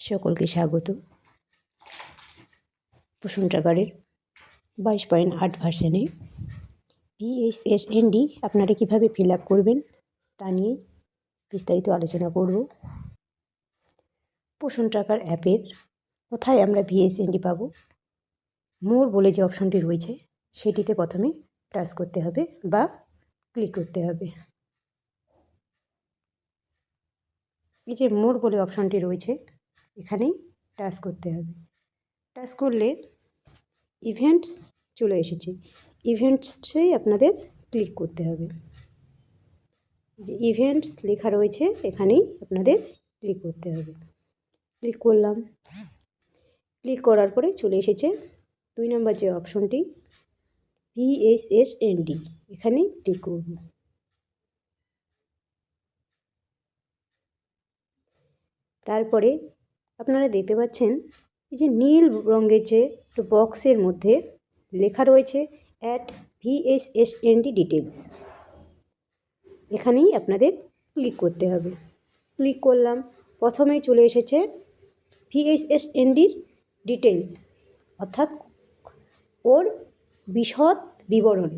সকলকে স্বাগত। পোষণ ট্র্যাকারের 22.8 ভার্সনে PHSND আপনারা কীভাবে ফিল আপ করবেন তা নিয়ে বিস্তারিত আলোচনা করব। পোষণ ট্র্যাকার অ্যাপের কোথায় আমরা PHSND পাব, মোর বলে যে অপশনটি রয়েছে সেটিতে প্রথমে টাচ করতে হবে বা ক্লিক করতে হবে। এই যে মোর বলে অপশনটি রয়েছে এখানেই টাচ করতে হবে। টাচ করলে ইভেন্টস চলে এসেছে, ইভেন্টসেই আপনাদের ক্লিক করতে হবে। যে ইভেন্টস লেখা রয়েছে এখানেই আপনাদের ক্লিক করতে হবে। ক্লিক করলাম, ক্লিক করার পরে চলে এসেছে 2 নম্বর যে অপশনটি PHSND, এখানে ক্লিক করব। তারপরে আপনারা দেখতে পাচ্ছেন এই যে নীল রঙের যে বক্সের মধ্যে লেখা রয়েছে অ্যাড PHSND ডিটেলস, এখানেই আপনাদের ক্লিক করতে হবে। ক্লিক করলাম, প্রথমেই চলে এসেছে PHSNDর ডিটেলস, অর্থাৎ ওর বিশদ বিবরণ।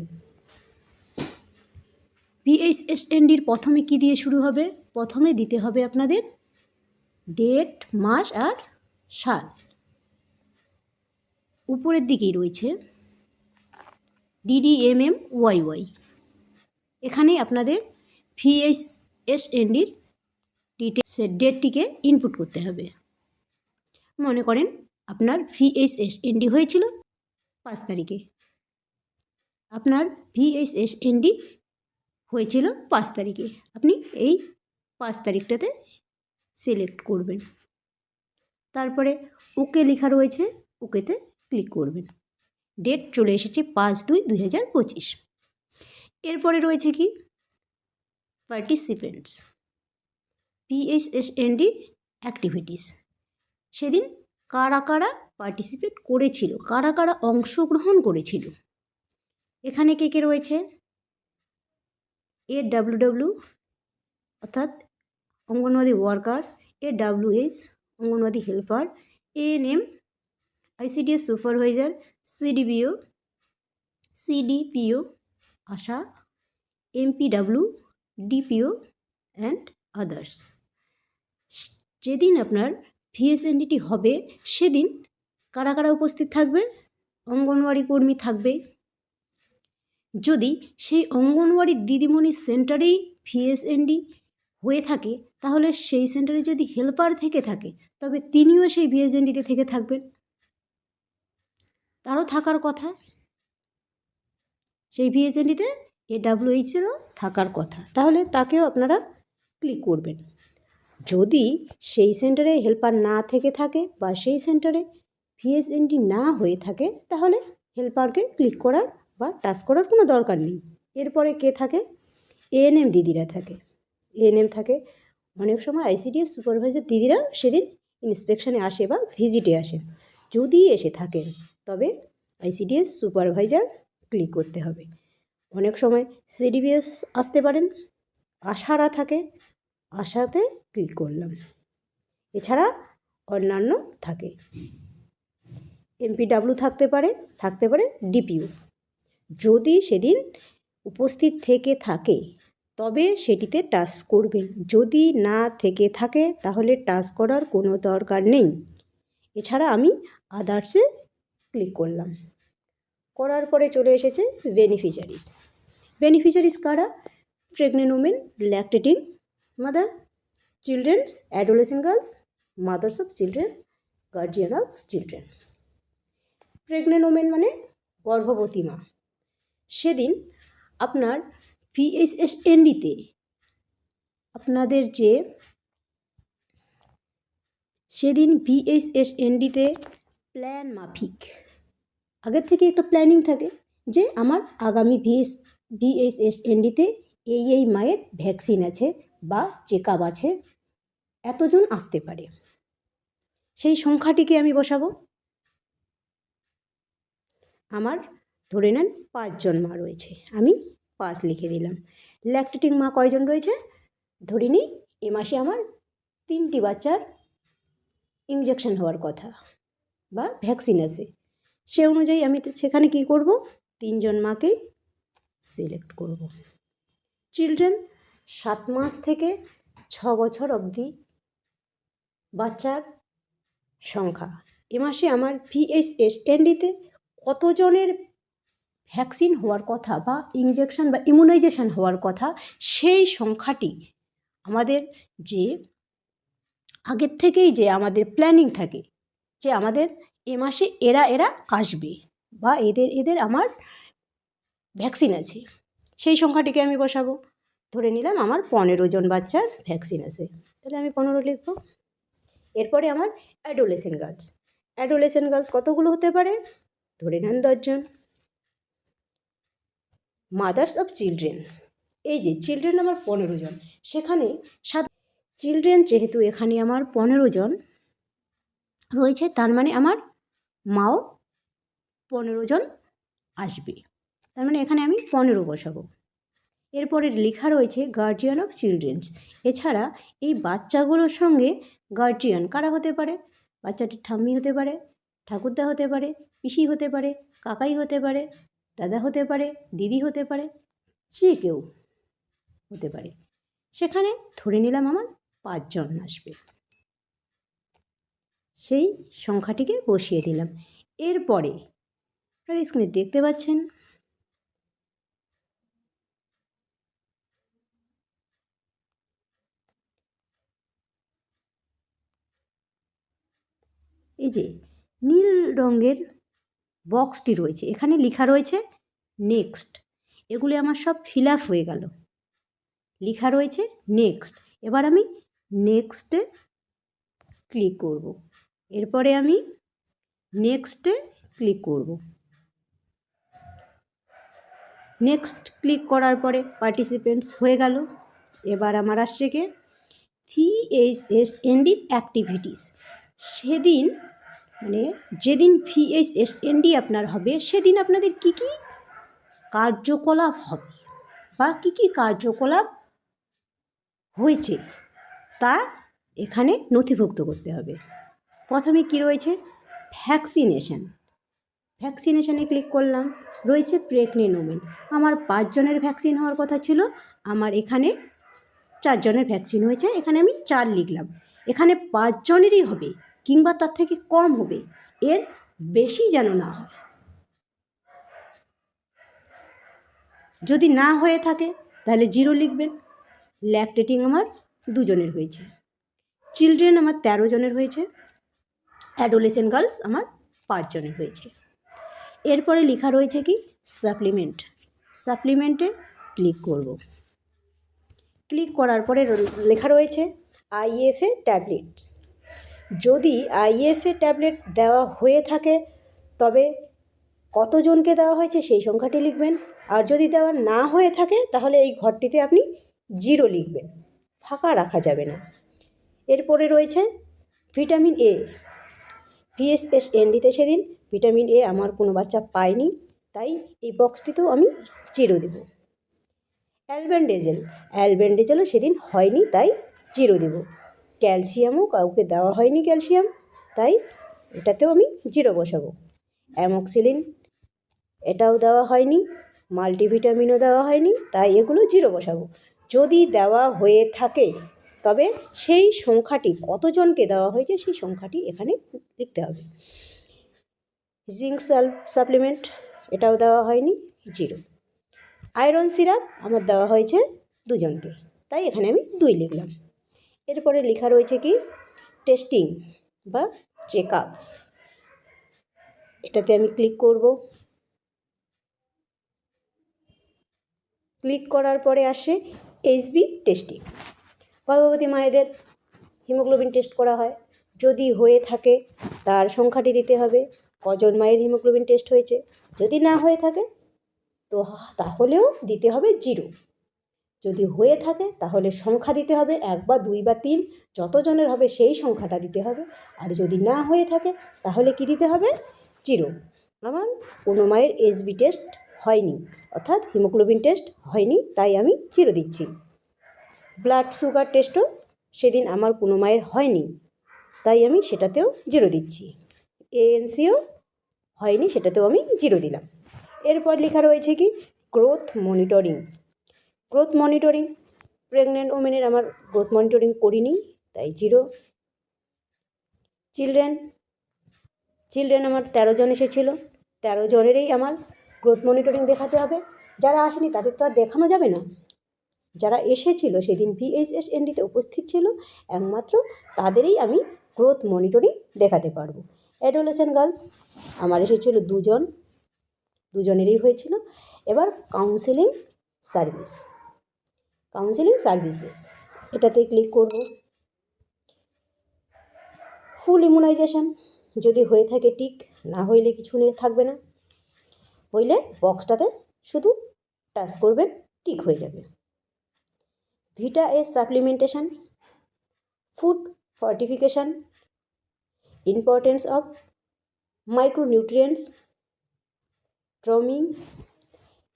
PHSNDর প্রথমে কি দিয়ে শুরু হবে? প্রথমে দিতে হবে আপনাদের ডেট, মাস আর সাল। উপরের দিকেই রয়েছে DDMMYY, এখানে আপনাদের PHSNDর ডিটেলসের ডেটটিকে ইনপুট করতে হবে। মনে করেন আপনার PHSND হয়েছিল 5 তারিখে, আপনার PHSND হয়েছিল 5 তারিখে, আপনি এই 5 তারিখটাতে সিলেক্ট করবেন। তারপরে ওকে লেখা রয়েছে, ওকেতে ক্লিক করবেন। ডেট চলে এসেছে 5/2/2025। এরপরে রয়েছে কি পার্টিসিপেন্টস, PHSND অ্যাক্টিভিটিস। সেদিন কারা কারা পার্টিসিপেট করেছিল, কারা কারা অংশগ্রহণ করেছিল। এখানে কে কে রয়েছে? AWW অর্থাৎ anganwadi worker, AWH anganwadi helper, ANM ICDS supervisor, CDPO Asha, MPW DPO and others. যেদিন আপনার PHSNDটি হবে সেদিন কারা কারা উপস্থিত থাকবে? অঙ্গনওয়াড়ি কর্মী থাকবে। যদি সেই অঙ্গনওয়াড়ি দিদিমণির সেন্টারেই PHSND হয়ে থাকে তাহলে সেই সেন্টারে যদি হেল্পার থেকে থাকে তবে তিনিও সেই PHSNDতে থেকে থাকবেন, তারও থাকার কথা। সেই PHSNDতে AWH'েরও থাকার কথা, তাহলে তাকেও আপনারা ক্লিক করবেন। যদি সেই সেন্টারে হেল্পার না থেকে থাকে বা সেই সেন্টারে PHSND না হয়ে থাকে তাহলে হেল্পারকে ক্লিক করার বা টাচ করার কোনো দরকার নেই। এরপরে কে থাকে? ANM দিদিরা থাকে, ANM থাকে। অনেক সময় ICDS সুপারভাইজার দিদিরা সেদিন ইন্সপেকশনে আসে বা ভিজিটে আসেন, যদি এসে থাকেন তবে ICDS সুপারভাইজার ক্লিক করতে হবে। অনেক সময় CDPS আসতে পারেন, আশারা থাকে, আশাতে ক্লিক করলাম। এছাড়া অন্যান্য থাকে, MPW থাকতে পারে DPO। যদি সেদিন উপস্থিত থেকে থাকে তবে সেটিতে টাচ করবেন, যদি না থেকে থাকে তাহলে টাচ করার কোনো দরকার নেই। এছাড়া আমি আদার্সে ক্লিক করলাম, করার পরে চলে এসেছে বেনিফিশিয়ারিজ। বেনিফিশিয়ারিজ কারা? Pregnant women, lactating mother, children's, adolescent girls, mother's of children, guardian of children. Pregnant women মানে গর্ভবতী মা। সেদিন আপনার PHSNDতে আপনাদের যে সেদিন PHSNDতে প্ল্যান মাফিক আগের থেকে একটা প্ল্যানিং থাকে যে আমার আগামী PHSNDতে এই মায়ের ভ্যাকসিন আছে বা চেক আপ আছে, এতজন আসতে পারে। সেই সংখ্যাটিকে আমি বসাবো। আমার ধরে নেন 5 জন মা রয়েছে, আমি 5 লিখে দিলাম। ল্যাকটেটিং মা কয়জন রয়েছে? ধরে নিই এ মাসে আমার 3টি বাচ্চার ইনজেকশন হওয়ার কথা বা ভ্যাকসিন আছে, সে অনুযায়ী আমি সেখানে কী করব, 3জন মাকেই সিলেক্ট করব। চিলড্রেন 7 মাস থেকে 6 বছর অবধি বাচ্চার সংখ্যা। এ মাসে আমার PHSNDতে কতজনের ভ্যাকসিন হওয়ার কথা বা ইনজেকশন বা ইমিউনাইজেশন হওয়ার কথা, সেই সংখ্যাটি আমাদের যে আগের থেকেই যে আমাদের প্ল্যানিং থাকে যে আমাদের এ মাসে এরা আসবে বা এদের আমার ভ্যাকসিন আছে, সেই সংখ্যাটিকে আমি বসাবো। ধরে নিলাম আমার 15 জন বাচ্চার ভ্যাকসিন আছে, তাহলে আমি 15 লিখব। এরপরে আমার অ্যাডোলেসেন্ট গার্লস কতগুলো হতে পারে, ধরে নেন 10 জন। মাদার্স অফ চিলড্রেন, এই যে চিলড্রেন আমার 15 জন, সেখানে চিলড্রেন যেহেতু এখানে আমার 15 জন রয়েছে, তার মানে আমার মাও 15 জন আসবে, তার মানে এখানে আমি 15 বসাবো। এরপরে লেখা রয়েছে গার্জিয়ান অফ চিলড্রেন্স। এছাড়া এই বাচ্চাগুলোর সঙ্গে গার্জিয়ান কারা হতে পারে, বাচ্চাটির ঠাম্মি হতে পারে, ঠাকুরদা হতে পারে, পিসি হতে পারে, কাকাই হতে পারে, দাদা হতে পারে, দিদি হতে পারে, যে কেউ হতে পারে। সেখানে ধরে নিলাম আমার 5 জন আসবে, সেই সংখ্যাটিকে বসিয়ে দিলাম। এরপরে আপনারা স্ক্রিনে দেখতে পাচ্ছেন এই যে নীল রঙের বক্সটি রয়েছে, এখানে লেখা রয়েছে নেক্সট। এগুলি আমার সব ফিল আপ হয়ে গেল, লেখা রয়েছে নেক্সট। এবার আমি নেক্সটে ক্লিক করব। এরপরে আমি নেক্সটে ক্লিক করব। নেক্সট ক্লিক করার পরে পার্টিসিপেন্টস হয়ে গেল। এবার আমার আসছে কি PHSND অ্যাক্টিভিটিস। সেদিন মানে যেদিন PHSND আপনার হবে, সেদিন আপনাদের কী কী কার্যকলাপ হবে বা কী কী কার্যকলাপ হয়েছে তা এখানে নথিভুক্ত করতে হবে। প্রথমে কি রয়েছে, ভ্যাকসিনেশানে ক্লিক করলাম, রয়েছে প্রেগনেন্ট ওমেন। আমার 5 জনের ভ্যাকসিন হওয়ার কথা ছিল, আমার এখানে 4 জনের ভ্যাকসিন হয়েছে, এখানে আমি 4 লিখলাম। এখানে 5 জনেরই হবে কিংবা তার থেকে কম হবে, এর বেশি যেন না হয়। যদি না হয়ে থাকে তাহলে 0 লিখবেন। ল্যাকটেটিং আমার 2 জনের হয়েছে, চিলড্রেন আমার 13 জনের হয়েছে, অ্যাডোলেসেন্ট গার্লস আমার 5 জনের হয়েছে। এরপরে লেখা রয়েছে কি সাপ্লিমেন্টে ক্লিক করব। ক্লিক করার পরে লেখা রয়েছে IFA ট্যাবলেট। যদি IFA ট্যাবলেট দেওয়া হয়ে থাকে তবে কতজনকে দেওয়া হয়েছে সেই সংখ্যাটি লিখবেন, আর যদি দেওয়া না হয়ে থাকে তাহলে এই ঘরটিতে আপনি 0 লিখবেন, ফাঁকা রাখা যাবে না। এরপরে রয়েছে ভিটামিন A। PHSNDতে সেদিন ভিটামিন A আমার কোনো বাচ্চা পায়নি, তাই এই বক্সটিতেও আমি 0 দেব। অ্যালবেন্ডেজেলও সেদিন হয়নি, তাই 0 দেব। ক্যালসিয়ামও কাউকে দেওয়া হয়নি, ক্যালসিয়াম, তাই এটাতেও আমি 0 বসাবো। অ্যামক্সিলিন এটাও দেওয়া হয়নি, মাল্টিভিটামিনও দেওয়া হয়নি, তাই এগুলো 0 বসাবো। যদি দেওয়া হয়ে থাকে তবে সেই সংখ্যাটি কতজনকে দেওয়া হয়েছে সেই সংখ্যাটি এখানে লিখতে হবে। জিঙ্ক সাপ্লিমেন্ট এটাও দেওয়া হয়নি, 0। আয়রন সিরাপ আমার দেওয়া হয়েছে 2 জনকে, তাই এখানে আমি 2 লিখলাম। এরপরে লেখা রয়েছে কি টেস্টিং বা চেকআপস, এটাতে আমি ক্লিক করব। ক্লিক করার পরে আসে HB টেস্টিং। গর্ভবতী মায়েদের হিমোগ্লোবিন টেস্ট করা হয়, যদি হয়ে থাকে তার সংখ্যাটি দিতে হবে, কজন মায়ের হিমোগ্লোবিন টেস্ট হয়েছে। যদি না হয়ে থাকে তো তাহলেও দিতে হবে 0। যদি হয়ে থাকে তাহলে সংখ্যা দিতে হবে 1 বা 2 বা 3, যতজনের হবে সেই সংখ্যাটা দিতে হবে। আর যদি না হয়ে থাকে তাহলে কি দিতে হবে, 0। আমার কোনো মায়ের HB টেস্ট হয়নি, অর্থাৎ হিমোগ্লোবিন টেস্ট হয়নি, তাই আমি 0 দিচ্ছি। ব্লাড সুগার টেস্টও সেদিন আমার কোনো মায়ের হয়নি, তাই আমি সেটাতেও 0 দিচ্ছি। এএনসিও হয়নি, সেটাতেও আমি 0 দিলাম। এরপর লেখা রয়েছে কি growth monitoring. Growth monitoring, pregnant ওমেনের আমার গ্রোথ মনিটরিং করিনি, তাই 0। চিলড্রেন আমার 13 জন এসেছিলো, 13 জনেরই আমার গ্রোথ মনিটরিং দেখাতে হবে। যারা আসেনি তাদের তো আর দেখানো যাবে না। যারা এসেছিল সেদিন VHSNDতে উপস্থিত ছিল একমাত্র তাদেরই আমি গ্রোথ মনিটরিং দেখাতে পারবো। অ্যাডোলেসেন্ট গার্লস আমার এসেছিল 2 জন, 2 জনেরই হয়েছিল। এবার কাউন্সেলিং সার্ভিসেস এটাতে ক্লিক করব। ফুল ইমিউনাইজেশন যদি হয়ে থাকে টিক, না হইলে কিছু থাকবে না, হইলে বক্সটাতে শুধু টাচ করবেন, টিক হয়ে যাবে। ভিটা-এস supplementation, food fortification, importance of micronutrients, ট্রমিং,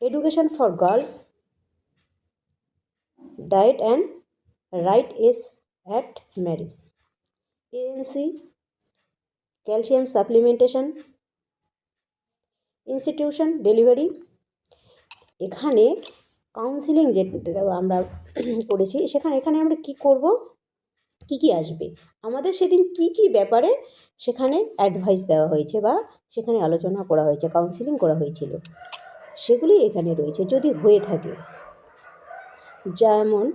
education for girls, diet and right age at marriage, ANC, calcium supplementation, institution delivery. এখানে কাউন্সিলিং যেটা আমরা করেছি এখানে আমরা কি করব, কি আসবে, আমাদের সেদিন কি ব্যাপারে সেখানে অ্যাডভাইস দেওয়া হয়েছে বা সেখানে আলোচনা করা হয়েছে, কাউন্সিলিং করা হয়েছিল, সেগুলি এখানে রয়েছে যদি হয়ে থাকে। যেমন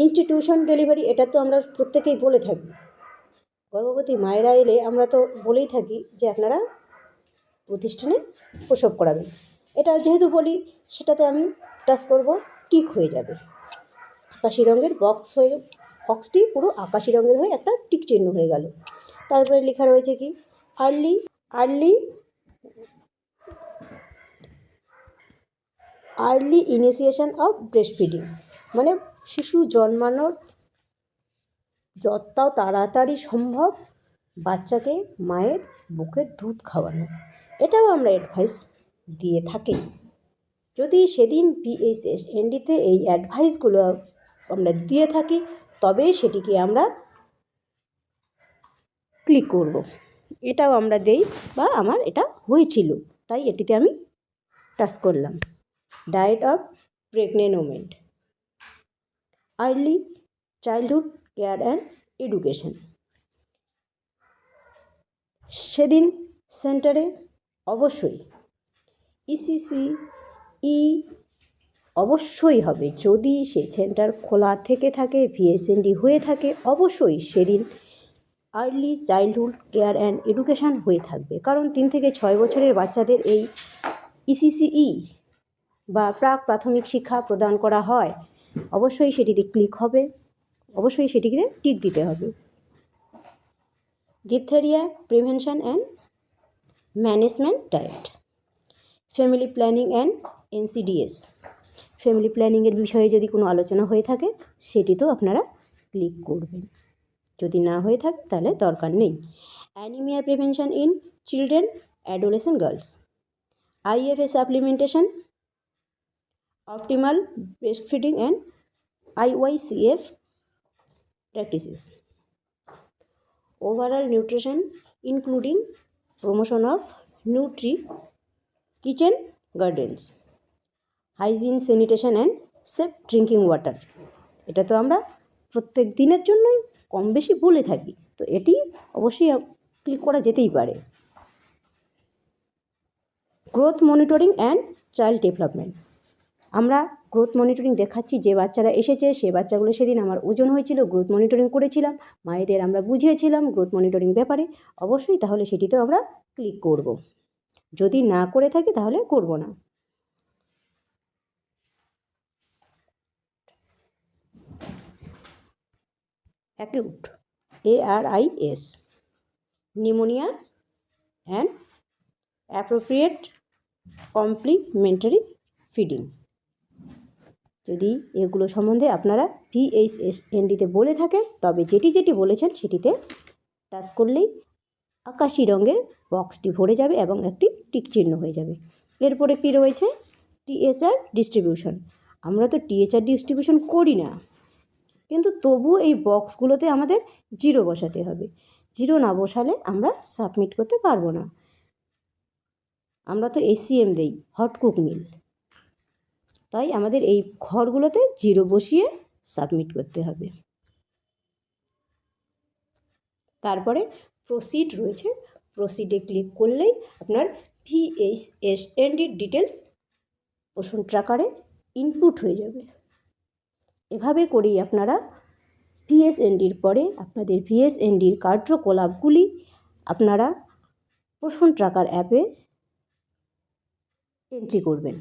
ইনস্টিটিউশন ডেলিভারি, এটা তো আমরা প্রত্যেকেই বলে থাকি, গর্ভবতী মায়েরা এলে আমরা তো বলেই থাকি যে আপনারা প্রতিষ্ঠানে প্রসব করাবেন। এটা যেহেতু বলি সেটাতে আমি টাচ করব, টিক হয়ে যাবে। আকাশি রঙের বক্সটি পুরো আকাশি রঙের হয়ে একটা টিক চিহ্ন হয়ে গেল। তারপরে লেখা রয়েছে কি early initiation of breast feeding, মানে শিশু জন্মানোর যত তাড়াতাড়ি সম্ভব বাচ্চাকে মায়ের বুকের দুধ খাওয়ানো, এটাও আমরা অ্যাডভাইস দিয়ে থাকি। যদি সেদিন VHSNDতে এই অ্যাডভাইসগুলো আমরা দিয়ে থাকি তবে সেটিকে আমরা ক্লিক করব। এটাও আমরা দেই বা আমার এটা হয়েছিল তাই এটিতে আমি টাচ করলাম। Diet of pregnant women, early childhood care and education. সেদিন সেন্টারে অবশ্যই ECCE অবশ্যই হবে, যদি সে সেন্টার খোলা থেকে থাকে, VHSND হয়ে থাকে, অবশ্যই সেদিন early childhood care and education হয়ে থাকবে। কারণ 3 থেকে 6 বছরের বাচ্চাদের এই ECCE বা প্রাথমিক শিক্ষা প্রদান করা হয়, অবশ্যই সেটিতে ক্লিক হবে, অবশ্যই সেটিকে টিক দিতে হবে। Diphtheria prevention and management diet, family planning and NCDS, family প্ল্যানিংয়ের বিষয়ে যদি কোনো আলোচনা হয়ে থাকে সেটিতেও আপনারা ক্লিক করবেন, যদি না হয়ে থাকে তাহলে দরকার নেই। Anaemia prevention in children adolescent girls, IFA supplementation, optimal breast feeding and IYCF practices, overall nutrition including promotion of kitchen gardens, hygiene sanitation and safe drinking water। এটা তো আমরা প্রত্যেক দিনের জন্যই কম বেশি বলে থাকি, তো এটি অবশ্যই ক্লিক করা যেতেই পারে। Growth monitoring and child development, আমরা গ্রোথ মনিটরিং দেখাচ্ছি, যে বাচ্চারা এসেছে সে বাচ্চাগুলো সেদিন আমার ওজন হয়েছিল, গ্রোথ মনিটরিং করেছিলাম, মায়েদের আমরা বুঝিয়েছিলাম গ্রোথ মনিটরিং ব্যাপারে, অবশ্যই তাহলে সেটিতেও আমরা ক্লিক করব। যদি না করে থাকি তাহলে করব না। Acute ARIS, pneumonia and appropriate complimentary feeding, যদি এগুলো সম্বন্ধে আপনারা VHSNDতে বলে থাকেন তবে যেটি বলেছেন সেটিতে টাচ করলেই আকাশি রঙের বক্সটি ভরে যাবে এবং একটি টিক চিহ্ন হয়ে যাবে। এরপরে কি রয়েছে THR ডিস্ট্রিবিউশন, আমরা তো THR ডিস্ট্রিবিউশন করি না, কিন্তু তবুও এই বক্সগুলোতে আমাদের 0 বসাতে হবে। 0 না বসালে আমরা সাবমিট করতে পারবো না। আমরা তো এসিএম দেই, হট কুক মিল, তাই আমাদের এই ঘরগুলোতে 0 বসিয়ে সাবমিট করতে হবে। তারপরে প্রসিড রয়েছে, প্রসিডে ক্লিক করলেই আপনার ভিএসএনডির ডিটেলস পোষণ ট্র্যাকারে ইনপুট হয়ে যাবে। এভাবে করেই আপনারা ভিএসএনডির পরে আপনাদের ভিএসএনডির কার্যকলাপগুলি আপনারা পোষণ ট্র্যাকার অ্যাপে এন্ট্রি করবেন।